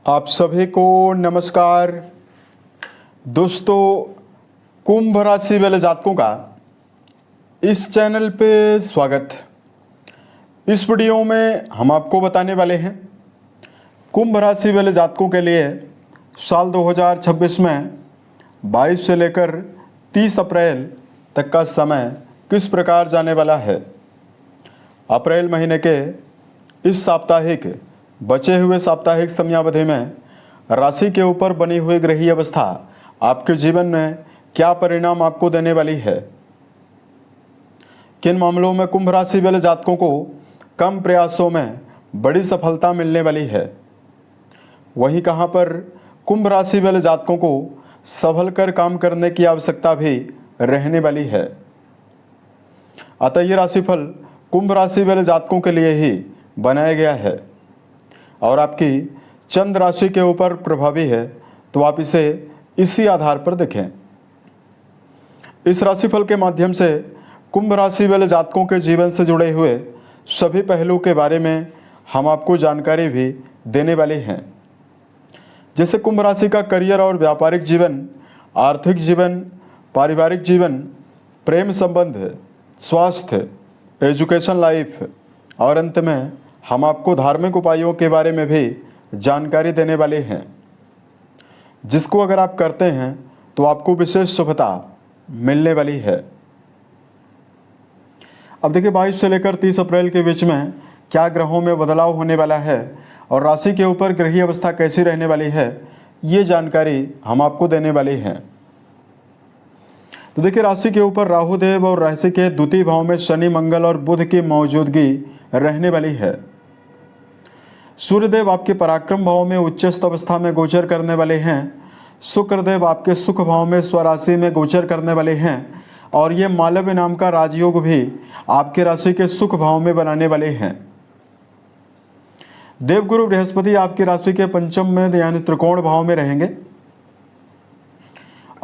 आप सभी को नमस्कार। दोस्तों, कुंभ राशि वाले जातकों का इस चैनल पे स्वागत। इस वीडियो में हम आपको बताने वाले हैं कुंभ राशि वाले जातकों के लिए साल 2026 में 22 से लेकर 30 अप्रैल तक का समय किस प्रकार जाने वाला है। अप्रैल महीने के इस साप्ताहिक बचे हुए साप्ताहिक समयावधि में राशि के ऊपर बनी हुई ग्रहीय अवस्था आपके जीवन में क्या परिणाम आपको देने वाली है। किन मामलों में कुंभ राशि वाले जातकों को कम प्रयासों में बड़ी सफलता मिलने वाली है, वहीं कहां पर कुंभ राशि वाले जातकों को संभल कर काम करने की आवश्यकता भी रहने वाली है। अतः ये राशिफल कुंभ राशि वाले जातकों के लिए ही बनाया गया है और आपकी चंद्र राशि के ऊपर प्रभावी है, तो आप इसे इसी आधार पर देखें। इस राशिफल के माध्यम से कुंभ राशि वाले जातकों के जीवन से जुड़े हुए सभी पहलू के बारे में हम आपको जानकारी भी देने वाले हैं, जैसे कुंभ राशि का करियर और व्यापारिक जीवन, आर्थिक जीवन, पारिवारिक जीवन, प्रेम संबंध, स्वास्थ्य, एजुकेशन लाइफ और अंत में हम आपको धार्मिक उपायों के बारे में भी जानकारी देने वाले हैं, जिसको अगर आप करते हैं तो आपको विशेष शुभता मिलने वाली है। अब देखिए, 22 से लेकर 30 अप्रैल के बीच में क्या ग्रहों में बदलाव होने वाला है और राशि के ऊपर ग्रहीय अवस्था कैसी रहने वाली है, ये जानकारी हम आपको देने वाले हैं। तो देखिए, राशि के ऊपर राहु देव और राशि के द्वितीय भाव में शनि, मंगल और बुध की मौजूदगी रहने वाली है। सूर्यदेव आपके पराक्रम भाव में उच्चस्थ अवस्था में गोचर करने वाले हैं। शुक्रदेव आपके सुख भाव में स्वराशि में गोचर करने वाले हैं और ये मालव्य नाम का राजयोग भी आपके राशि के सुख भाव में बनाने वाले हैं। देवगुरु बृहस्पति आपकी राशि के पंचम में यानी त्रिकोण भाव में रहेंगे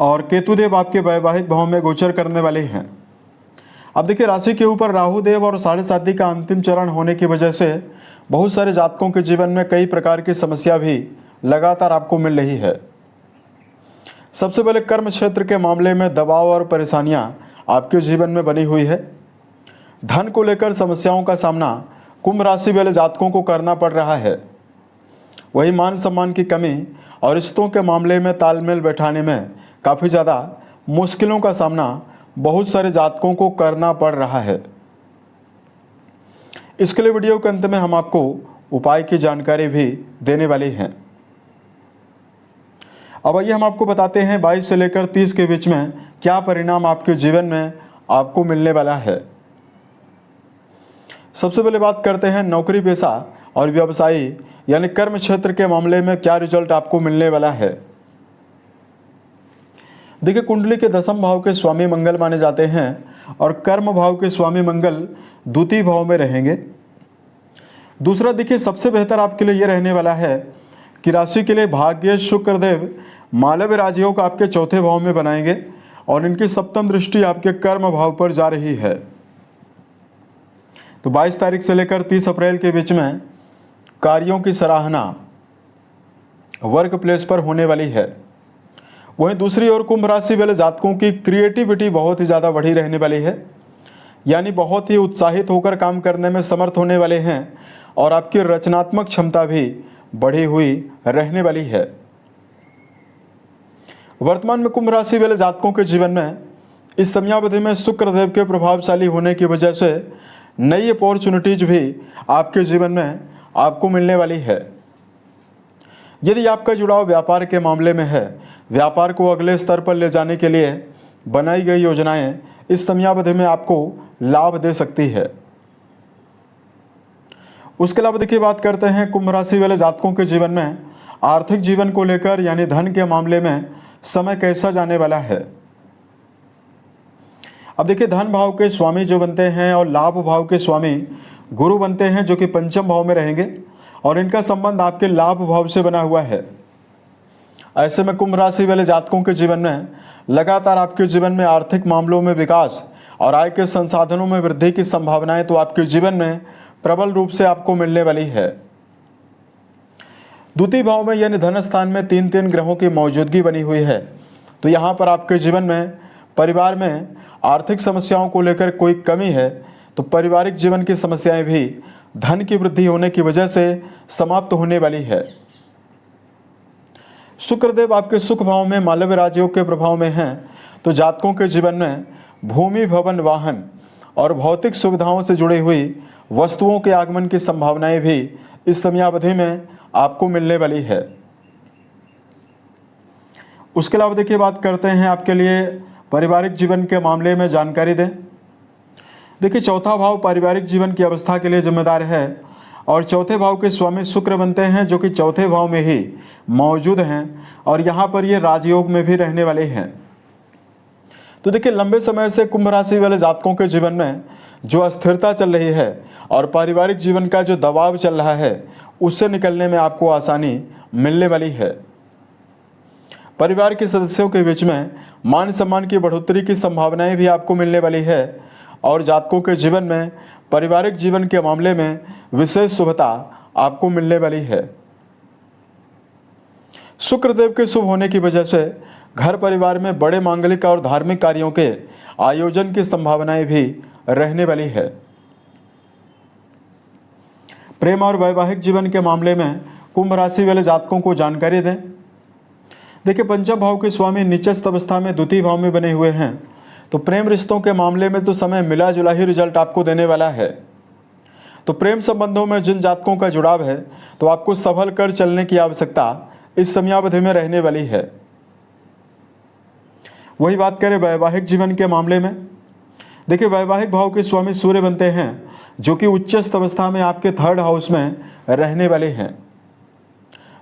और केतुदेव आपके वैवाहिक भाव में गोचर करने वाले हैं। अब देखिए, राशि के ऊपर राहु देव और साढ़े साथी का अंतिम चरण होने की वजह से बहुत सारे जातकों के जीवन में कई प्रकार की समस्या भी लगातार आपको मिल रही है। सबसे पहले कर्म क्षेत्र के मामले में दबाव और परेशानियां आपके जीवन में बनी हुई है। धन को लेकर समस्याओं का सामना कुंभ राशि वाले जातकों को करना पड़ रहा है। वही मान सम्मान की कमी और रिश्तों के मामले में तालमेल बैठाने में काफ़ी ज़्यादा मुश्किलों का सामना बहुत सारे जातकों को करना पड़ रहा है। इसके लिए वीडियो के अंत में हम आपको उपाय की जानकारी भी देने वाले हैं। अब आइए हम आपको बताते हैं 22 से लेकर 30 के बीच में क्या परिणाम आपके जीवन में आपको मिलने वाला है। सबसे पहले बात करते हैं नौकरी पेशा और व्यवसायी यानी कर्म क्षेत्र के मामले में क्या रिजल्ट आपको मिलने वाला है। देखिए, कुंडली के दसम भाव के स्वामी मंगल माने जाते हैं और कर्म भाव के स्वामी मंगल द्वितीय भाव में रहेंगे। दूसरा देखिए, सबसे बेहतर आपके लिए यह रहने वाला है कि राशि के लिए भाग्य शुक्रदेव मालव्य राजयोग आपके चौथे भाव में बनाएंगे और इनकी सप्तम दृष्टि आपके कर्म भाव पर जा रही है। तो 22 तारीख से लेकर 30 अप्रैल के बीच में कार्यों की सराहना वर्क प्लेस पर होने वाली है। वहीं दूसरी ओर कुंभ राशि वाले जातकों की क्रिएटिविटी बहुत ही ज़्यादा बढ़ी रहने वाली है, यानी बहुत ही उत्साहित होकर काम करने में समर्थ होने वाले हैं और आपकी रचनात्मक क्षमता भी बढ़ी हुई रहने वाली है। वर्तमान में कुंभ राशि वाले जातकों के जीवन में इस समयावधि में शुक्रदेव के प्रभावशाली होने की वजह से नई अपॉर्चुनिटीज भी आपके जीवन में आपको मिलने वाली है। यदि आपका जुड़ाव व्यापार के मामले में है, व्यापार को अगले स्तर पर ले जाने के लिए बनाई गई योजनाएं इस समयावधि में आपको लाभ दे सकती है। उसके अलावा देखिए, बात करते हैं कुंभ राशि वाले जातकों के जीवन में आर्थिक जीवन को लेकर यानी धन के मामले में समय कैसा जाने वाला है। अब देखिए, धन भाव के स्वामी जो बनते हैं और लाभ भाव के स्वामी गुरु बनते हैं, जो कि पंचम भाव में रहेंगे और इनका संबंध आपके लाभ भाव से बना हुआ है। ऐसे में कुंभ राशि वाले जातकों के जीवन में लगातार आपके जीवन में आर्थिक मामलों में विकास और आय के संसाधनों में वृद्धि की संभावनाएं तो आपके जीवन में प्रबल रूप से आपको मिलने वाली है। द्वितीय भाव में यानी धन स्थान में 3 ग्रहों की मौजूदगी बनी हुई है। तो यहाँ पर आपके जीवन में परिवार में आर्थिक समस्याओं को लेकर कोई कमी है तो पारिवारिक जीवन की समस्याएं भी धन की वृद्धि होने की वजह से समाप्त होने वाली है। शुक्रदेव आपके सुख भाव में मालव्य राजयोग के प्रभाव में हैं तो जातकों के जीवन में भूमि, भवन, वाहन और भौतिक सुविधाओं से जुड़ी हुई वस्तुओं के आगमन की संभावनाएं भी इस समयावधि में आपको मिलने वाली है। उसके अलावा देखिए बात करते हैं आपके लिए पारिवारिक जीवन के मामले में जानकारी दें। देखिए चौथा भाव पारिवारिक जीवन की अवस्था के लिए जिम्मेदार है और चौथे भाव के स्वामी शुक्र बनते हैं जो कि चौथे भाव में ही मौजूद हैं और यहाँ पर ये राजयोग में भी रहने वाले हैं। तो देखिए लंबे समय से कुंभ राशि वाले जातकों के जीवन में जो अस्थिरता चल रही है और पारिवारिक जीवन का जो दबाव चल रहा है उससे निकलने में आपको आसानी मिलने वाली है। परिवार के सदस्यों के बीच में मान सम्मान की बढ़ोतरी की संभावनाएं भी आपको मिलने वाली है और जातकों के जीवन में पारिवारिक जीवन के मामले में विशेष शुभता आपको मिलने वाली है। शुक्रदेव के शुभ होने की वजह से घर परिवार में बड़े मांगलिक और धार्मिक कार्यों के आयोजन की संभावनाएं भी रहने वाली है। प्रेम और वैवाहिक जीवन के मामले में कुंभ राशि वाले जातकों को जानकारी दें। देखिए पंचम भाव के स्वामी नीचस्थ अवस्था में द्वितीय भाव में बने हुए हैं तो प्रेम रिश्तों के मामले में तो समय मिला जुला ही रिजल्ट आपको देने वाला है। तो प्रेम संबंधों में जिन जातकों का जुड़ाव है तो आपको संभल कर चलने की आवश्यकता इस समयावधि में रहने वाली है। वही बात करें वैवाहिक जीवन के मामले में, देखिए वैवाहिक भाव के स्वामी सूर्य बनते हैं जो कि उच्चस्थ अवस्था में आपके 3rd हाउस में रहने वाले हैं।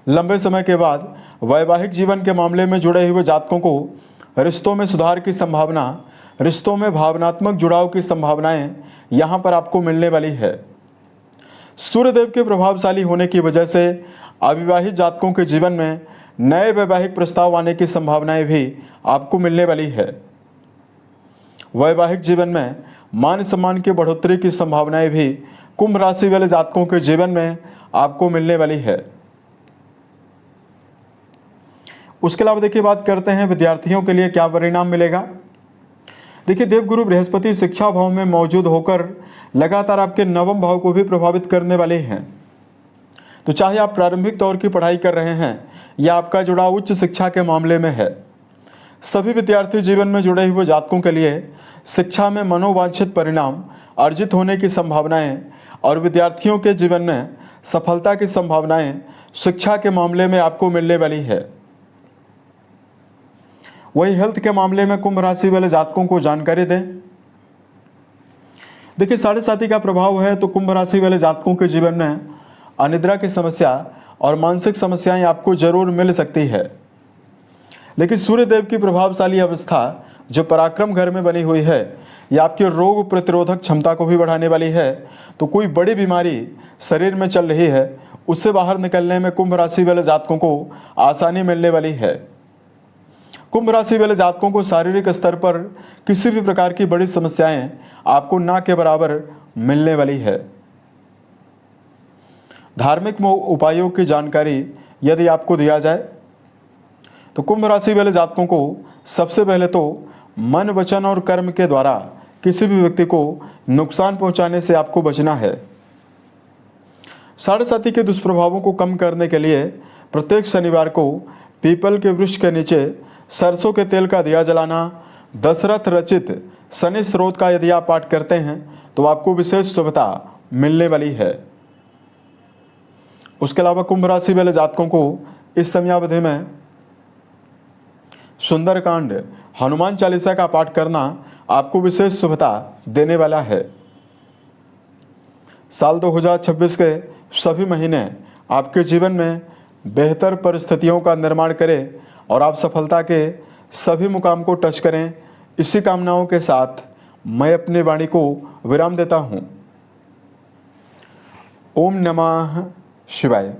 लंबे समय के बाद वैवाहिक जीवन के मामले में जुड़े हुए जातकों को रिश्तों में सुधार की संभावना, रिश्तों में भावनात्मक जुड़ाव की संभावनाएं यहाँ पर आपको मिलने वाली है। सूर्यदेव के प्रभावशाली होने की वजह से अविवाहित जातकों के जीवन में नए वैवाहिक प्रस्ताव आने की संभावनाएं भी आपको मिलने वाली है। वैवाहिक जीवन में मान सम्मान की बढ़ोतरी की संभावनाएं भी कुंभ राशि वाले जातकों के जीवन में आपको मिलने वाली है। उसके अलावा देखिए बात करते हैं विद्यार्थियों के लिए क्या परिणाम मिलेगा। देखिए देवगुरु बृहस्पति शिक्षा भाव में मौजूद होकर लगातार आपके 9वें भाव को भी प्रभावित करने वाले हैं। तो चाहे आप प्रारंभिक तौर की पढ़ाई कर रहे हैं या आपका जुड़ाव उच्च शिक्षा के मामले में है, सभी विद्यार्थी जीवन में जुड़े हुए जातकों के लिए शिक्षा में मनोवांछित परिणाम अर्जित होने की संभावनाएं और विद्यार्थियों के जीवन में सफलता की संभावनाएं शिक्षा के मामले में आपको मिलने वाली है। वही हेल्थ के मामले में कुंभ राशि वाले जातकों को जानकारी दें। देखिए 7.5 का प्रभाव है तो कुंभ राशि वाले जातकों के जीवन में अनिद्रा की समस्या और मानसिक समस्याएं आपको जरूर मिल सकती है, लेकिन सूर्यदेव की प्रभावशाली अवस्था जो पराक्रम घर में बनी हुई है यह आपकी रोग प्रतिरोधक क्षमता को भी बढ़ाने वाली है। तो कोई बड़ी बीमारी शरीर में चल रही है उससे बाहर निकलने में कुंभ राशि वाले जातकों को आसानी मिलने वाली है। कुंभ राशि वाले जातकों को शारीरिक स्तर पर किसी भी प्रकार की बड़ी समस्याएं आपको ना के बराबर मिलने वाली है। धार्मिक उपायों की जानकारी यदि आपको दिया जाए तो कुंभ राशि वाले जातकों को सबसे पहले तो मन, वचन और कर्म के द्वारा किसी भी व्यक्ति को नुकसान पहुंचाने से आपको बचना है। 7.5 के दुष्प्रभावों को कम करने के लिए प्रत्येक शनिवार को पीपल के वृक्ष के नीचे सरसों के तेल का दिया जलाना, दशरथ रचित शनि स्रोत का यदि आप पाठ करते हैं तो आपको विशेष शुभता मिलने वाली है। उसके अलावा कुंभ राशि वाले जातकों को इस समयावधि में सुंदरकांड, हनुमान चालीसा का पाठ करना आपको विशेष शुभता देने वाला है। साल 2026 के सभी महीने आपके जीवन में बेहतर परिस्थितियों का निर्माण करें और आप सफलता के सभी मुकाम को टच करें। इसी कामनाओं के साथ मैं अपनी वाणी को विराम देता हूँ। ओम नमः शिवाय।